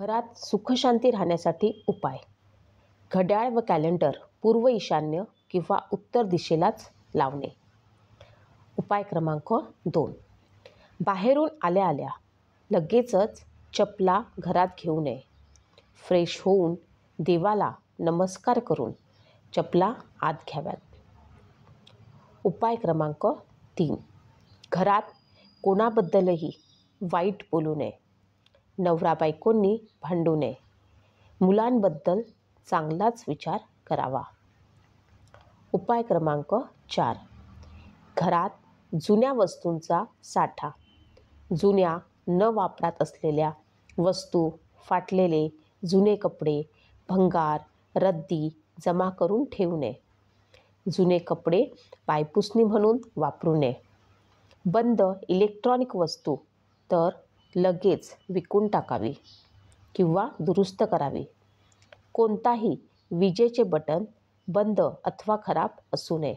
घरात सुखशांती राहण्यासाठी उपाय. घड्याळ व कॅलेंडर पूर्व ईशान्य किंवा उत्तर दिशेलाच लावणे. उपाय क्रमांक 2. बाहेरून आल्या आल्या लगेचच चपला घरात घेऊ नये. फ्रेश होऊन देवाला नमस्कार करून चपला आत घ्याव्यात. उपाय क्रमांक 3. घरात कोणाबद्दलही वाईट बोलू नये. नवरा बायकोंनी भांडू नये. मुलांबद्दल चांगलाच विचार करावा. उपाय क्रमांक 4. घरात जुन्या वस्तूंचा साठा. जुन्या न वापरात असलेल्या वस्तू, फाटलेले जुने कपडे, भंगार, रद्दी जमा करून ठेवू नये. जुने कपडे पायपुसणी म्हणून वापरू नये. बंद इलेक्ट्रॉनिक वस्तू तर लगेच विकून टाकावी किंवा दुरुस्त करावी. कोणताही विजेचे बटन बंद अथवा खराब असू नये.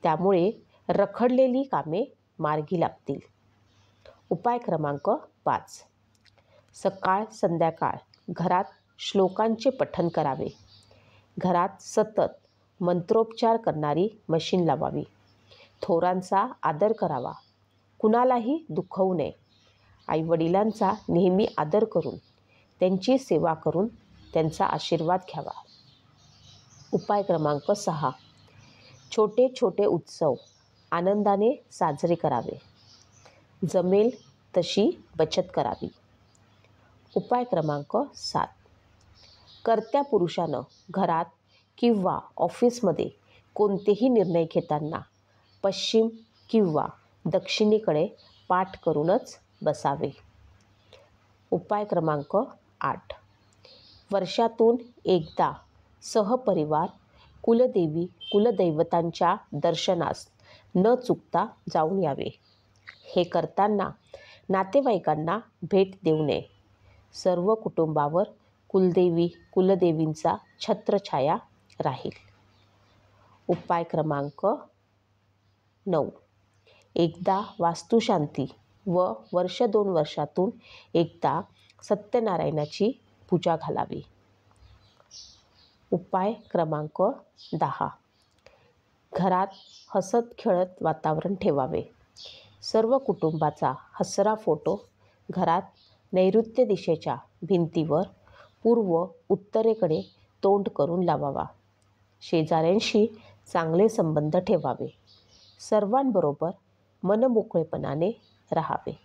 त्यामुळे रखडलेली कामे मार्गी लागतील. उपाय क्रमांक 5. सकाळ संध्याकाळ घरात श्लोकांचे पठण करावे. घरात सतत मंत्रोच्चार करणारी मशीन लावावी. थोरांचा आदर करावा. कुणालाही दुखवू नये. आईवडिलांचा नेहमी आदर करून त्यांची सेवा करून त्यांचा आशीर्वाद घ्यावा. उपाय क्रमांक 6. छोटे छोटे उत्सव आनंदाने साजरे करावे. जमेल तशी बचत करावी. उपाय क्रमांक 7. कर्त्या पुरुषानं घरात किंवा ऑफिसमध्ये कोणतेही निर्णय घेताना पश्चिम किंवा दक्षिणेकडे पाठ करूनच बसावे. उपाय क्रमांक 8. वर्षातून एकदा सहपरिवार कुलदेवी कुलदैवतांच्या दर्शनास न चुकता जाऊन यावे. हे करताना नातेवाईकांना भेट देऊ नये. सर्व कुटुंबावर कुलदेवी कुलदेवींचा छत्रछाया राहील. उपाय क्रमांक 9. एकदा वास्तुशांती व वर्ष 2 वर्षातून एकदा सत्यनारायणाची पूजा घालावी. उपाय क्रमांक 10. घरात हसत खेळत वातावरण ठेवावे. सर्व कुटुंबाचा हसरा फोटो घरात नैऋत्य दिशेच्या भिंतीवर पूर्व उत्तरेकडे तोंड करून लावावा. शेजाऱ्यांशी चांगले संबंध ठेवावे. सर्वांबरोबर मनमोकळेपणाने राहावे.